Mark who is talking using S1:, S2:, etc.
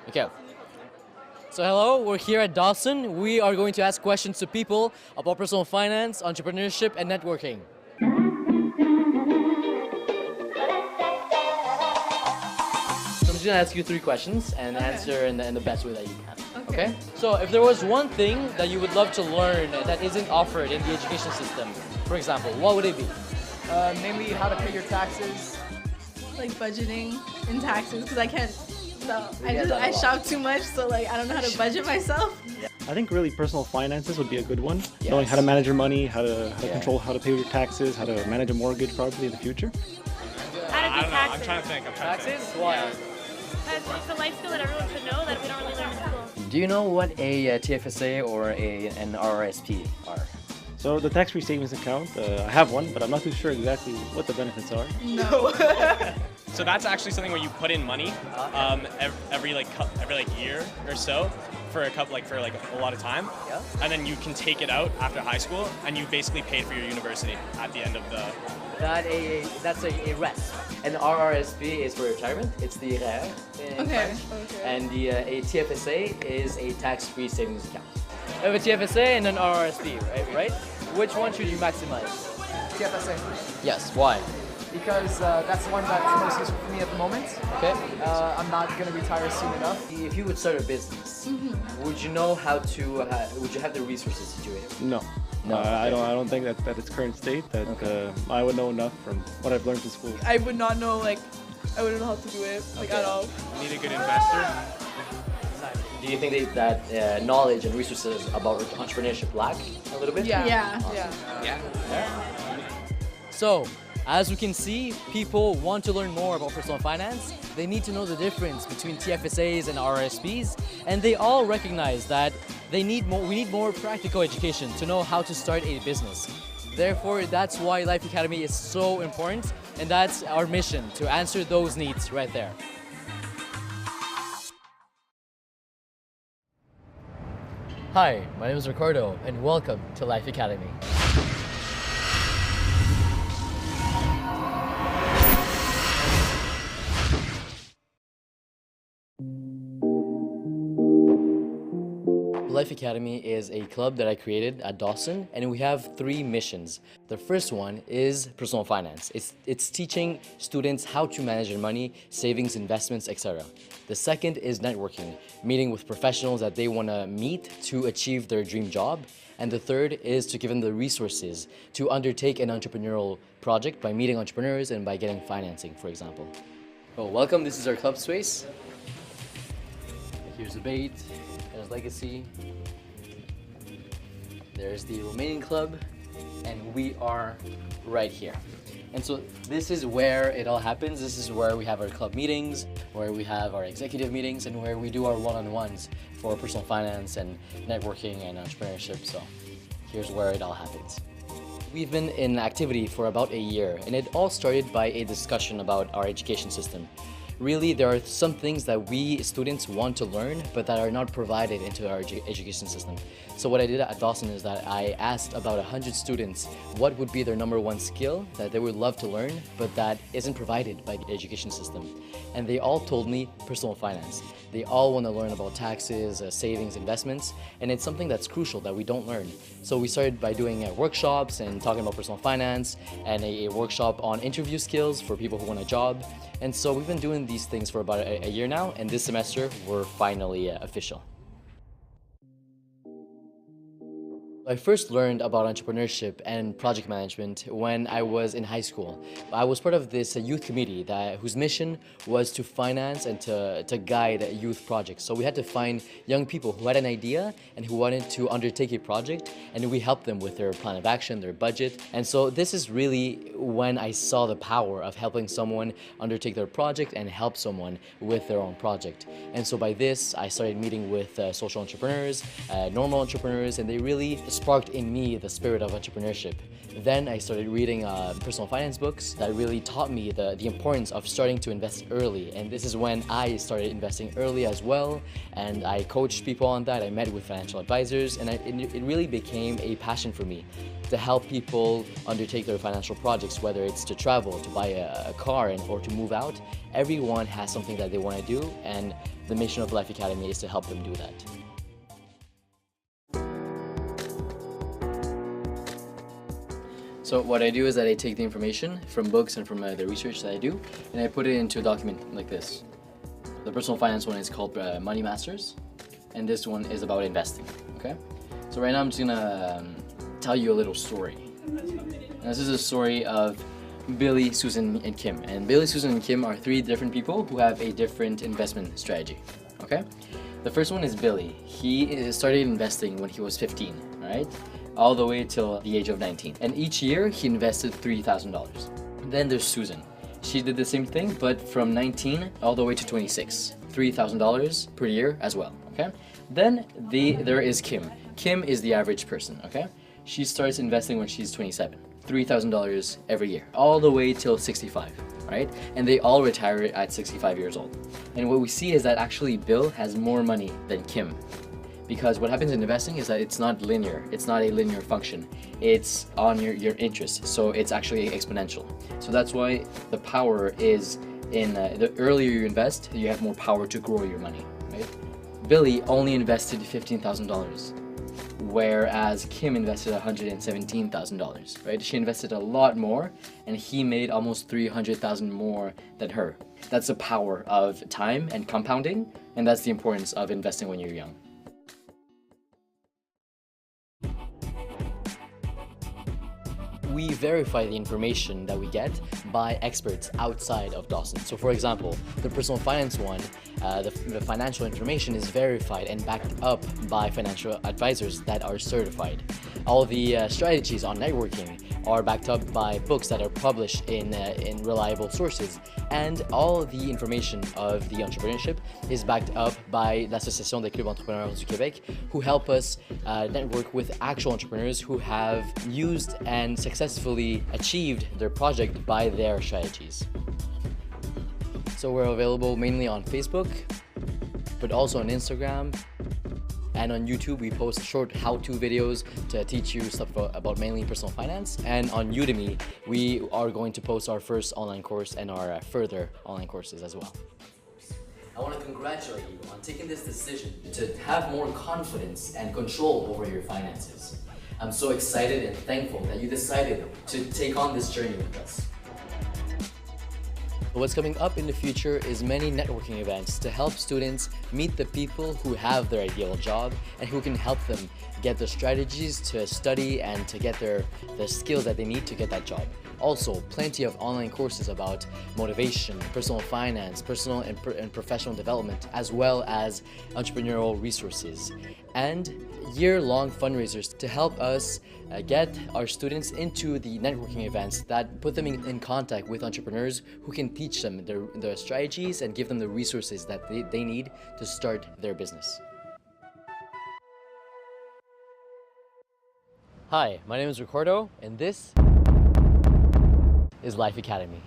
S1: Okay. So hello, we're here at Dawson. We are going to ask questions to people about personal finance, entrepreneurship, and networking. So I'm just gonna ask you three questions and answer in the best way that you can. Okay. So if there was one thing that you would love to learn that isn't offered in the education system, for example, what would it be?
S2: Mainly how to pay your taxes.
S3: Like budgeting and taxes because I can't. So
S1: get that a
S3: I
S1: lot.
S3: shop too much, so like I don't know how to budget myself.
S4: I think really personal finances would be a good one.
S1: Yes.
S4: Knowing how to manage your money, how to
S1: Yeah.
S4: control, how to pay your taxes, how to manage a mortgage probably in the future.
S5: How to
S6: I
S5: do
S6: don't know. I'm
S5: taxes.
S6: trying to think.
S1: Taxes? Why?
S5: It's a life skill that everyone should know that we don't really learn in school.
S1: Do you know what a TFSA or an RRSP are?
S4: So the tax-free savings account, I have one, but I'm not too sure exactly what the benefits are.
S3: No.
S6: So that's actually something where you put in money every year or so for a lot of time,
S1: Yeah.
S6: and then you can take it out after high school, and you basically paid for your university at the end of the.
S1: That's a RESP. And RRSP is for retirement. It's the RER in
S3: Okay.
S1: French. And a TFSA is a tax-free savings account. You have a TFSA and an RRSP, right? Which one should you maximize?
S2: TFSA.
S1: Yes. Why?
S2: Because that's the one that's most useful for me at the moment.
S1: Okay.
S2: I'm not going to retire soon enough.
S1: If you would start a business, would you know how to? Would you have the resources to do it?
S4: No.
S1: No,
S4: I
S1: okay.
S4: don't think that its current state that I would know enough from what I've learned in school.
S3: I would not know I wouldn't know how to do it at all.
S6: You need a good investor.
S1: Do you think that knowledge and resources about entrepreneurship lack a little bit?
S3: Yeah.
S1: So, as we can see, people want to learn more about personal finance. They need to know the difference between TFSAs and RRSPs, and they all recognize that we need more practical education to know how to start a business. Therefore, that's why Life Academy is so important, and that's our mission, to answer those needs right there. Hi, my name is Ricardo, and welcome to Life Academy. Life Academy is a club that I created at Dawson, and we have three missions. The first one is personal finance. It's teaching students how to manage their money, savings, investments, etc. The second is networking, meeting with professionals that they want to meet to achieve their dream job. And the third is to give them the resources to undertake an entrepreneurial project by meeting entrepreneurs and by getting financing, for example. Oh, welcome. This is our club space. Here's the bait. There's Legacy. There's the Romanian club, and we are right here. And so this is where it all happens. This is where we have our club meetings, where we have our executive meetings, and where we do our one-on-ones for personal finance and networking and entrepreneurship. So here's where it all happens. We've been in activity for about a year, and it all started by a discussion about our education system. Really, there are some things that we students want to learn, but that are not provided into our education system. So what I did at Dawson is that I asked about 100 students what would be their number one skill that they would love to learn, but that isn't provided by the education system. And they all told me personal finance. They all want to learn about taxes, savings, investments, and it's something that's crucial that we don't learn. So we started by doing workshops and talking about personal finance, and a workshop on interview skills for people who want a job. And so we've been doing these things for about a year now, and this semester we're finally official. I first learned about entrepreneurship and project management when I was in high school. I was part of this youth committee whose mission was to finance and to guide youth projects. So we had to find young people who had an idea and who wanted to undertake a project, and we helped them with their plan of action, their budget. And so this is really when I saw the power of helping someone undertake their project and help someone with their own project. And so by this, I started meeting with social entrepreneurs, normal entrepreneurs, and they really sparked in me the spirit of entrepreneurship. Then I started reading personal finance books that really taught me the importance of starting to invest early. And this is when I started investing early as well. And I coached people on that. I met with financial advisors, and it really became a passion for me to help people undertake their financial projects, whether it's to travel, to buy a car, or to move out. Everyone has something that they want to do, and the mission of Life Academy is to help them do that. So what I do is that I take the information from books and from the research that I do, and I put it into a document like this. The personal finance one is called Money Masters, and this one is about investing, okay? So right now I'm just gonna tell you a little story. And this is a story of Billy, Susan, and Kim. And Billy, Susan, and Kim are three different people who have a different investment strategy, okay? The first one is Billy. He started investing when he was 15, right? All the way till the age of 19. And each year he invested $3,000. Then there's Susan. She did the same thing, but from 19 all the way to 26. $3,000 per year as well, okay? Then there is Kim. Kim is the average person, okay? She starts investing when she's 27. $3,000 every year, all the way till 65, right? And they all retire at 65 years old. And what we see is that actually Bill has more money than Kim. Because what happens in investing is that it's not linear. It's not a linear function. It's on your interest. So it's actually exponential. So that's why the power is in the earlier you invest, you have more power to grow your money, right? Billy only invested $15,000, whereas Kim invested $117,000, right? She invested a lot more, and he made almost $300,000 more than her. That's the power of time and compounding, and that's the importance of investing when you're young. We verify the information that we get by experts outside of Dawson. So for example, the personal finance one, the financial information is verified and backed up by financial advisors that are certified. All the strategies on networking are backed up by books that are published in reliable sources. And all the information of the entrepreneurship is backed up by l'Association des Clubs Entrepreneurs du Québec, who help us network with actual entrepreneurs who have used and successfully achieved their project by their strategies. So we're available mainly on Facebook, but also on Instagram. And on YouTube, we post short how-to videos to teach you stuff about mainly personal finance. And on Udemy, we are going to post our first online course and our further online courses as well. I want to congratulate you on taking this decision to have more confidence and control over your finances. I'm so excited and thankful that you decided to take on this journey with us. What's coming up in the future is many networking events to help students meet the people who have their ideal job and who can help them get the strategies to study and to get the skills that they need to get that job. Also, plenty of online courses about motivation, personal finance, personal and professional development, as well as entrepreneurial resources. And year-long fundraisers to help us get our students into the networking events that put them in contact with entrepreneurs who can teach them their strategies and give them the resources that they need to start their business. Hi, my name is Ricardo, and this is Life Academy.